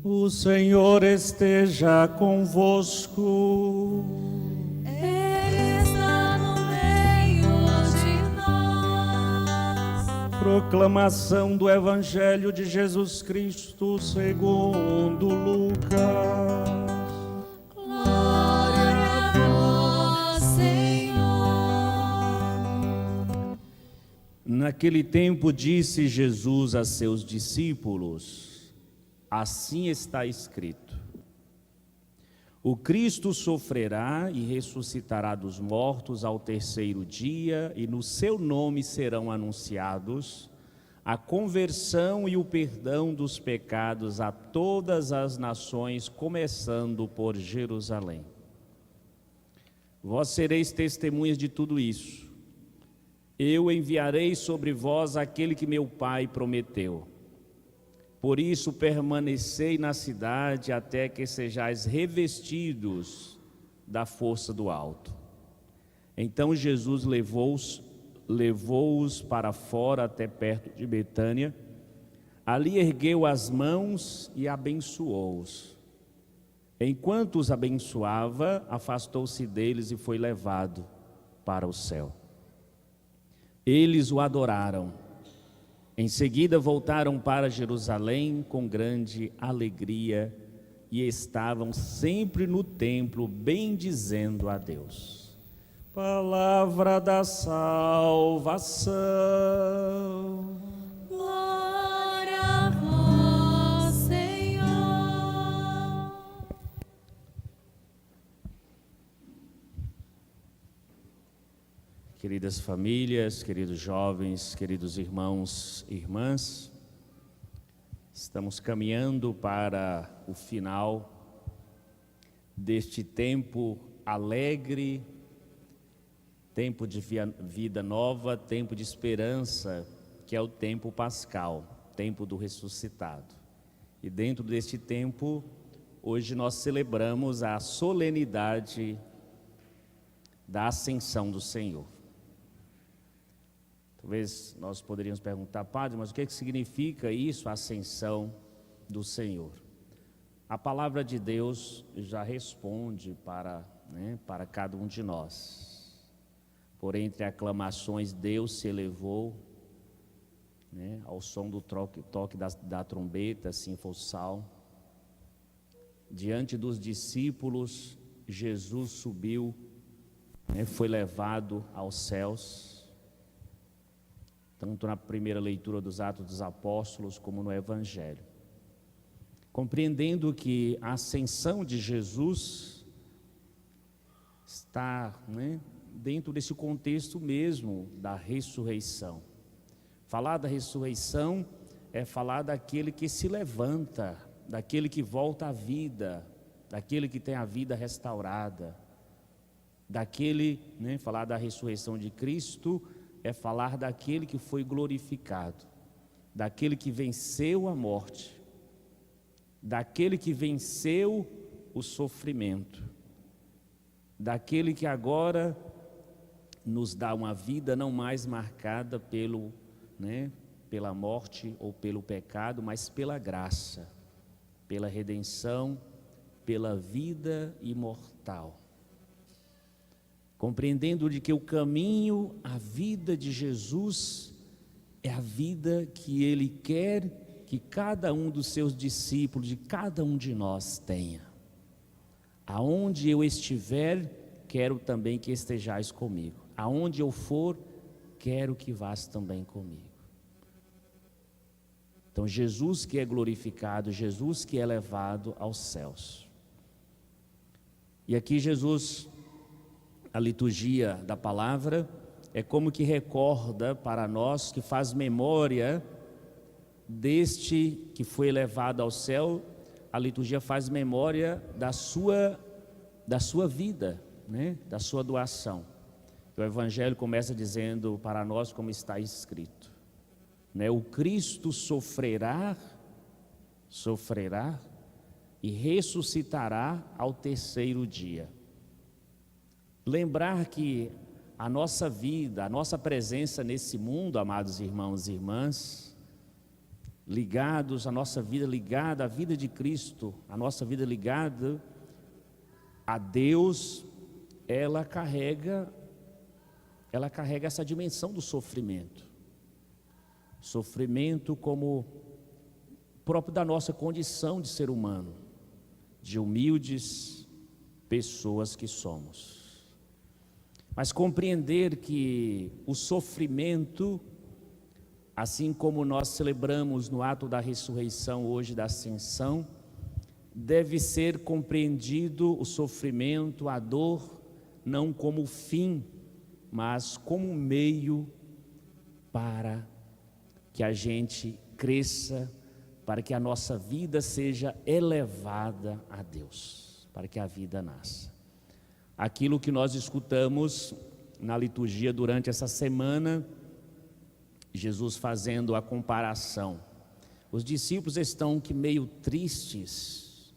O Senhor esteja convosco. Ele está no meio de nós. Proclamação do Evangelho de Jesus Cristo segundo Lucas. Glória a vós, Senhor. Naquele tempo disse Jesus a seus discípulos: assim está escrito: o Cristo sofrerá e ressuscitará dos mortos ao terceiro dia, e no seu nome serão anunciados a conversão e o perdão dos pecados a todas as nações, começando por Jerusalém. Vós sereis testemunhas de tudo isso. Eu enviarei sobre vós aquele que meu Pai prometeu. Por isso permanecei na cidade até que sejais revestidos da força do alto. Então Jesus levou-os para fora até perto de Betânia. Ali ergueu as mãos e abençoou-os. Enquanto os abençoava, afastou-se deles e foi levado para o céu. Eles o adoraram. Em seguida voltaram para Jerusalém com grande alegria e estavam sempre no templo bendizendo a Deus. Palavra da salvação. Glória a vós, Senhor. Queridas famílias, queridos jovens, queridos irmãos e irmãs, estamos caminhando para o final deste tempo alegre, tempo de vida nova, tempo de esperança, que é o tempo pascal, tempo do ressuscitado. E dentro deste tempo, hoje nós celebramos a solenidade da ascensão do Senhor. Talvez nós poderíamos perguntar: padre, mas o que significa isso, a ascensão do Senhor? A palavra de Deus já responde para cada um de nós. Por entre aclamações, Deus se elevou, ao som do toque da trombeta, assim foi o salmo. Diante dos discípulos, Jesus subiu, foi levado aos céus. Tanto na primeira leitura dos Atos dos Apóstolos, como no Evangelho. Compreendendo que a ascensão de Jesus está dentro desse contexto mesmo da ressurreição. Falar da ressurreição é falar daquele que se levanta, daquele que volta à vida, daquele que tem a vida restaurada, falar da ressurreição de Cristo é falar daquele que foi glorificado, daquele que venceu a morte, daquele que venceu o sofrimento, daquele que agora nos dá uma vida não mais marcada pela morte ou pelo pecado, mas pela graça, pela redenção, pela vida imortal. Compreendendo de que o caminho, a vida de Jesus é a vida que Ele quer que cada um dos seus discípulos, de cada um de nós tenha. Aonde eu estiver, quero também que estejais comigo. Aonde eu for, quero que vás também comigo. Então Jesus que é glorificado, Jesus que é levado aos céus. E aqui Jesus, a liturgia da palavra, é como que recorda para nós, que faz memória deste que foi elevado ao céu. A liturgia faz memória da sua vida, da sua doação. O Evangelho começa dizendo para nós como está escrito, o Cristo sofrerá e ressuscitará ao terceiro dia. Lembrar que a nossa vida, a nossa presença nesse mundo, amados irmãos e irmãs, ligados, a nossa vida ligada à vida de Cristo, a nossa vida ligada a Deus, ela carrega essa dimensão do sofrimento. Sofrimento como próprio da nossa condição de ser humano, de humildes pessoas que somos. Mas compreender que o sofrimento, assim como nós celebramos no ato da ressurreição hoje, da ascensão, deve ser compreendido o sofrimento, a dor, não como fim, mas como meio para que a gente cresça, para que a nossa vida seja elevada a Deus, para que a vida nasça. Aquilo que nós escutamos na liturgia durante essa semana, Jesus fazendo a comparação. Os discípulos estão que meio tristes,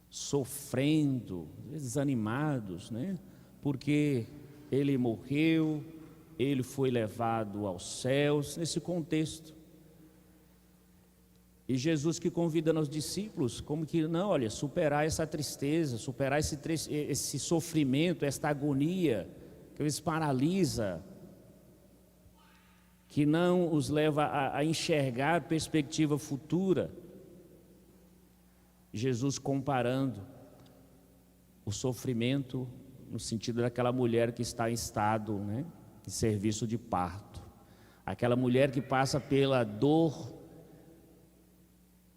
sofrendo, desanimados, né? Porque ele morreu, ele foi levado aos céus, nesse contexto. E Jesus que convida os discípulos, como que não, olha, superar essa tristeza, superar esse sofrimento, esta agonia, que os paralisa, que não os leva a enxergar perspectiva futura. Jesus comparando o sofrimento no sentido daquela mulher que está em estado, né, de serviço de parto. Aquela mulher que passa pela dor,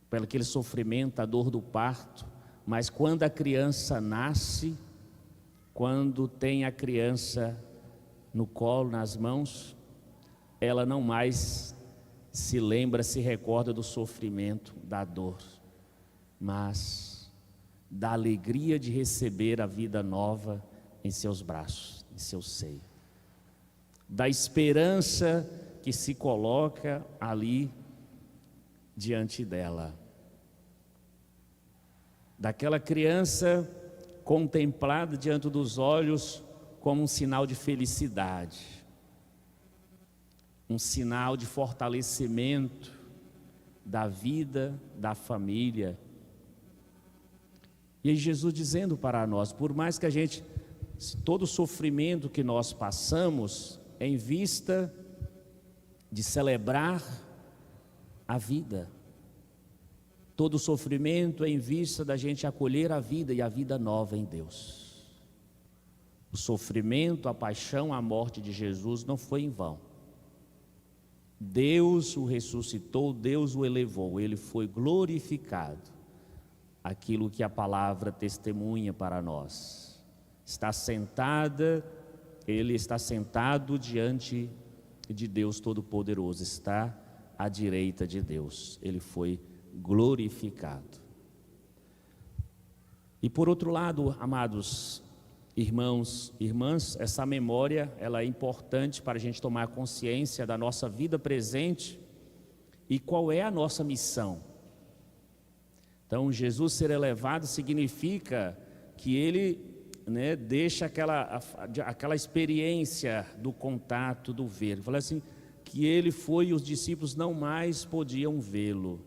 pelo aquele sofrimento, a dor do parto, mas quando a criança nasce, quando tem a criança no colo, nas mãos, ela não mais se lembra, se recorda do sofrimento, da dor, mas da alegria de receber a vida nova em seus braços, em seu seio, da esperança que se coloca ali diante dela, daquela criança contemplada diante dos olhos como um sinal de felicidade, um sinal de fortalecimento da vida, da família. E aí Jesus dizendo para nós, por mais que a gente, todo o sofrimento que nós passamos, em vista de celebrar a vida, todo o sofrimento em vista da gente acolher a vida e a vida nova em Deus. O sofrimento, a paixão, a morte de Jesus não foi em vão. Deus o ressuscitou, Deus o elevou, ele foi glorificado. Aquilo que a palavra testemunha para nós. Ele está sentado diante de Deus Todo-Poderoso, está à direita de Deus, ele foi glorificado. E por outro lado, amados irmãos, irmãs, essa memória, ela é importante para a gente tomar consciência da nossa vida presente e qual é a nossa missão. Então, Jesus ser elevado significa que ele, né, deixa aquela experiência do contato, do ver. Ele fala assim, que ele foi e os discípulos não mais podiam vê-lo.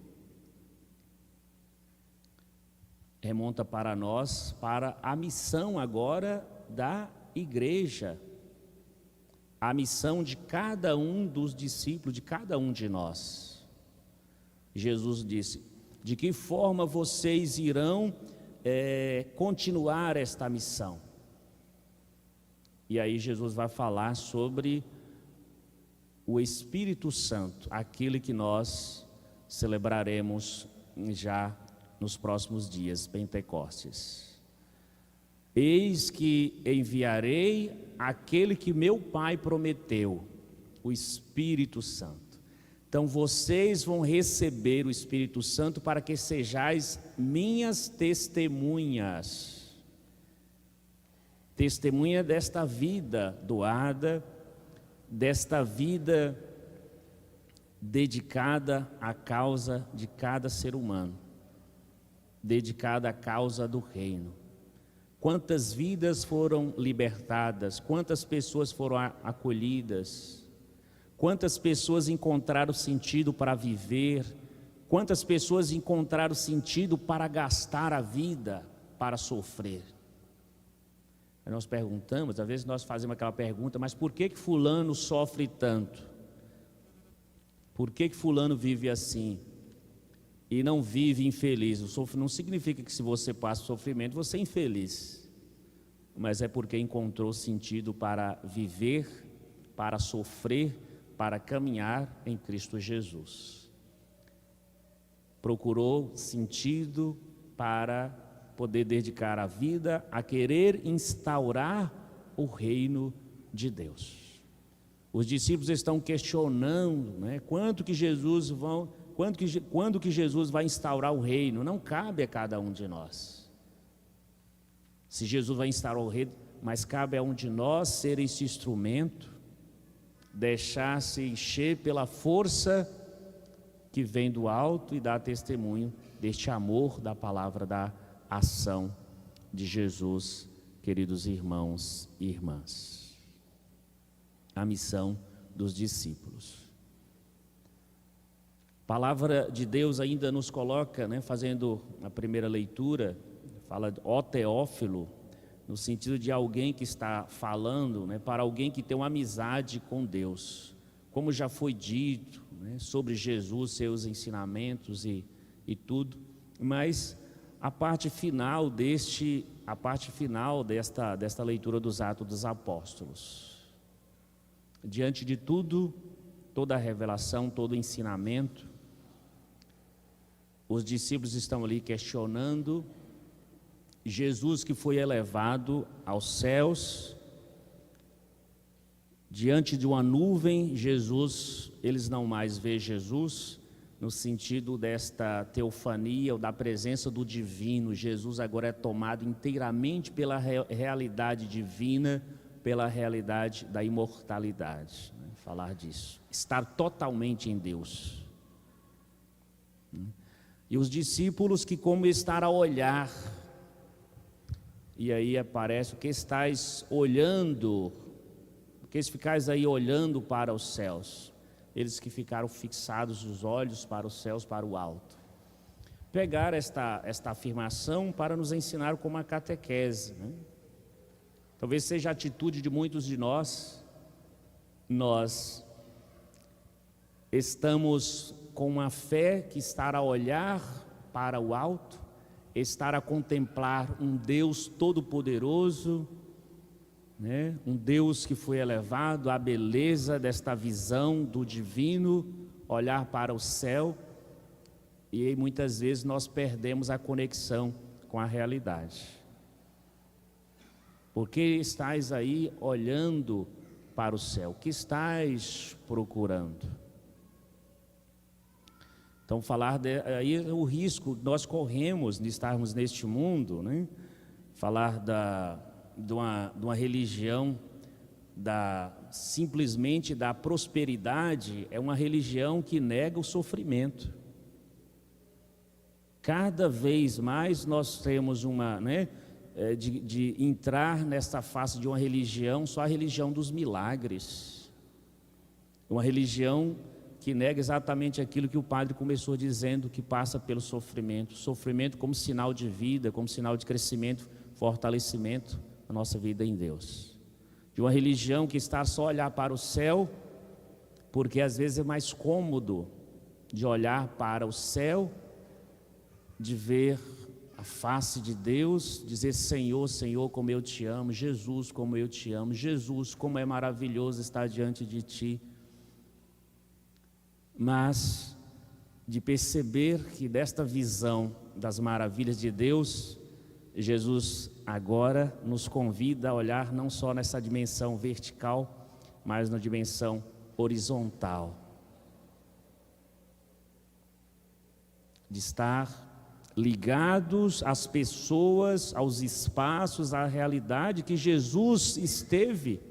Remonta para nós, para a missão agora da igreja, a missão de cada um dos discípulos, de cada um de nós. Jesus disse, de que forma vocês irão continuar esta missão? E aí Jesus vai falar sobre o Espírito Santo, aquele que nós celebraremos já nos próximos dias, Pentecostes. Eis que enviarei aquele que meu Pai prometeu, o Espírito Santo. Então vocês vão receber o Espírito Santo para que sejais minhas testemunhas. Testemunha desta vida doada, desta vida dedicada à causa de cada ser humano, dedicada à causa do reino. Quantas vidas foram libertadas, quantas pessoas foram acolhidas, quantas pessoas encontraram sentido para viver Quantas pessoas encontraram sentido para gastar a vida, para sofrer? Nós perguntamos, às vezes nós fazemos aquela pergunta, mas por que fulano sofre tanto? Por que fulano vive assim e não vive infeliz? Não significa que se você passa sofrimento, você é infeliz, mas é porque encontrou sentido para viver, para sofrer, para caminhar em Cristo Jesus. Procurou sentido para poder dedicar a vida a querer instaurar o reino de Deus. Os discípulos estão questionando, né, quando que Jesus vai instaurar o reino? Não cabe a cada um de nós. Se Jesus vai instaurar o reino, mas cabe a um de nós ser esse instrumento, deixar-se encher pela força que vem do alto e dar testemunho deste amor, da palavra, da ação de Jesus, queridos irmãos e irmãs. A missão dos discípulos. A palavra de Deus ainda nos coloca, né, fazendo a primeira leitura, fala ó Teófilo, no sentido de alguém que está falando, né, para alguém que tem uma amizade com Deus. Como já foi dito, né, sobre Jesus, seus ensinamentos e tudo, mas a parte final desta leitura dos Atos dos Apóstolos. Diante de tudo, toda a revelação, todo o ensinamento, os discípulos estão ali questionando Jesus, que foi elevado aos céus, diante de uma nuvem. Jesus, eles não mais vê Jesus no sentido desta teofania ou da presença do divino. Jesus agora é tomado inteiramente pela realidade divina, pela realidade da imortalidade, né? Falar disso, estar totalmente em Deus. E os discípulos que, como estar a olhar, e aí aparece: o que estáis olhando, o que ficais aí olhando para os céus? Eles que ficaram fixados os olhos para os céus, para o alto. Pegar esta afirmação para nos ensinar como a catequese, né? Talvez seja a atitude de muitos de nós. Nós estamos com uma fé que estar a olhar para o alto, estar a contemplar um Deus todo-poderoso, né? Um Deus que foi elevado à beleza desta visão do divino, olhar para o céu, e aí muitas vezes nós perdemos a conexão com a realidade. Por que estáis aí olhando para o céu? O que estáis procurando? Então, aí o risco nós corremos de estarmos neste mundo, né? Falar de uma religião simplesmente da prosperidade, é uma religião que nega o sofrimento. Cada vez mais nós temos de entrar nesta face de uma religião, só a religião dos milagres, uma religião que nega exatamente aquilo que o padre começou dizendo, que passa pelo sofrimento como sinal de vida, como sinal de crescimento, fortalecimento da nossa vida em Deus. De uma religião que está só a olhar para o céu, porque às vezes é mais cômodo de olhar para o céu, de ver a face de Deus, dizer: Senhor, Senhor, como eu te amo, Jesus, como eu te amo, Jesus, como é maravilhoso estar diante de ti. Mas de perceber que desta visão das maravilhas de Deus, Jesus agora nos convida a olhar não só nessa dimensão vertical, mas na dimensão horizontal, de estar ligados às pessoas, aos espaços, à realidade que Jesus esteve.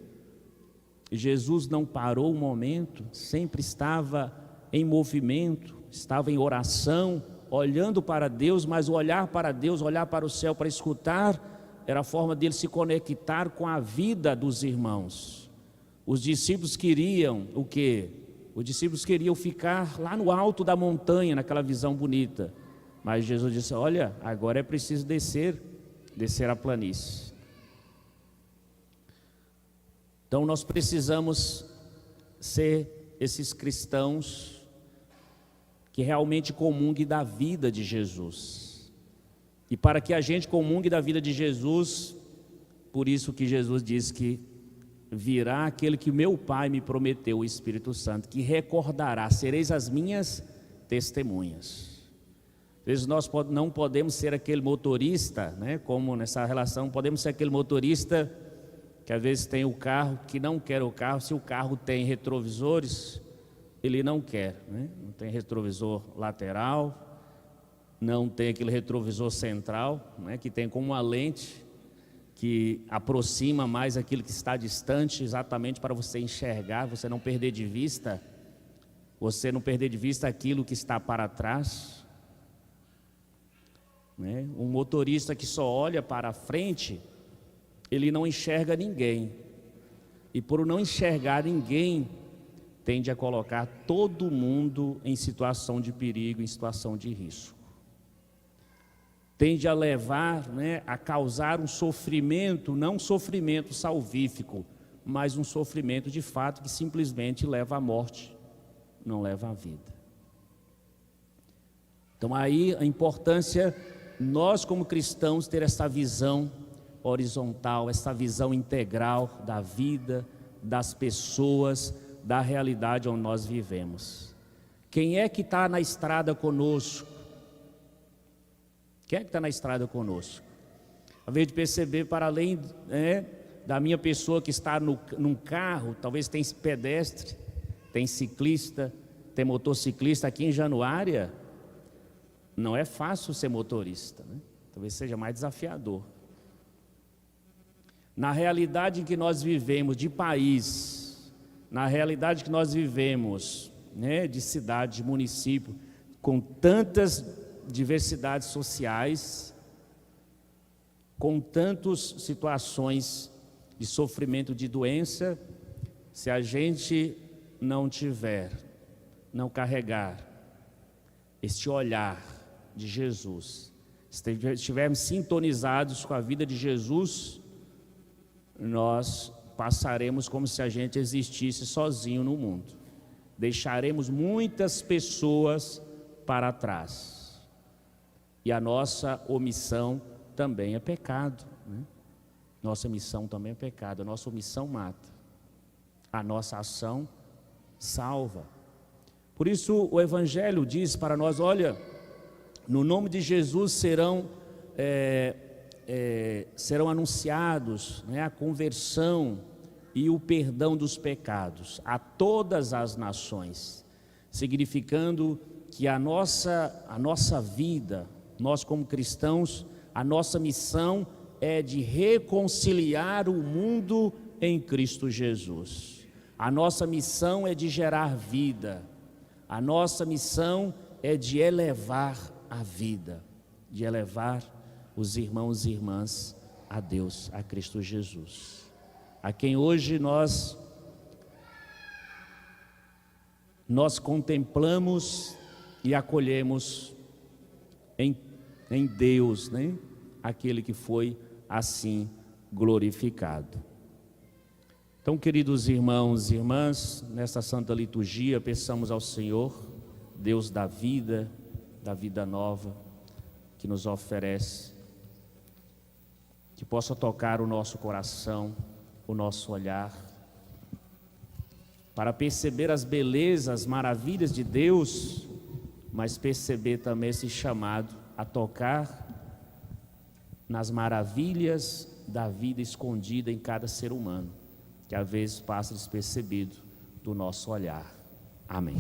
Jesus não parou um momento, sempre estava em movimento, estava em oração, olhando para Deus, mas o olhar para Deus, olhar para o céu para escutar, era a forma dele se conectar com a vida dos irmãos. Os discípulos queriam o quê? Os discípulos queriam ficar lá no alto da montanha, naquela visão bonita. Mas Jesus disse: olha, agora é preciso descer a planície. Então nós precisamos ser esses cristãos que realmente comunguem da vida de Jesus. E para que a gente comungue da vida de Jesus, por isso que Jesus diz que virá aquele que meu Pai me prometeu, o Espírito Santo, que recordará, sereis as minhas testemunhas. Às vezes nós não podemos ser aquele motorista, né, como nessa relação, podemos ser aquele motorista que às vezes tem o carro, que não quer o carro. Se o carro tem retrovisores, ele não quer, né? Não tem retrovisor lateral, não tem aquele retrovisor central, né, que tem como uma lente que aproxima mais aquilo que está distante, exatamente para você enxergar, você não perder de vista, aquilo que está para trás, né? Um motorista que só olha para frente, ele não enxerga ninguém, e por não enxergar ninguém, tende a colocar todo mundo em situação de perigo, em situação de risco. Tende a levar, né, a causar um sofrimento, não um sofrimento salvífico, mas um sofrimento de fato que simplesmente leva à morte, não leva à vida. Então aí a importância, nós como cristãos, ter essa visão horizontal, essa visão integral da vida, das pessoas, da realidade onde nós vivemos. Quem é que está na estrada conosco? Quem é que está na estrada conosco? Ao invés de perceber para além, né, da minha pessoa que está num carro, talvez tem pedestre, tem ciclista, tem motociclista. Aqui em Januária não é fácil ser motorista, né? Talvez seja mais desafiador. Na realidade em que nós vivemos de país, na realidade que nós vivemos, né, de cidade, de município, com tantas diversidades sociais, com tantas situações de sofrimento, de doença, se a gente não carregar este olhar de Jesus, se estivermos sintonizados com a vida de Jesus, nós passaremos como se a gente existisse sozinho no mundo. Deixaremos muitas pessoas para trás. E a nossa omissão também é pecado, né? Nossa omissão também é pecado. A nossa omissão mata. A nossa ação salva. Por isso o Evangelho diz para nós: olha, no nome de Jesus serão anunciados, né, a conversão e o perdão dos pecados a todas as nações, significando que a nossa vida, nós como cristãos, a nossa missão é de reconciliar o mundo em Cristo Jesus. A nossa missão é de gerar vida, a nossa missão é de elevar a vida, de elevar os irmãos e irmãs a Deus, a Cristo Jesus, a quem hoje nós contemplamos e acolhemos em Deus, né? Aquele que foi assim glorificado. Então, queridos irmãos e irmãs, nesta santa liturgia, peçamos ao Senhor, Deus da vida nova, que nos oferece, que possa tocar o nosso coração, o nosso olhar, para perceber as belezas, as maravilhas de Deus, mas perceber também esse chamado a tocar nas maravilhas da vida escondida em cada ser humano, que às vezes passa despercebido do nosso olhar. Amém.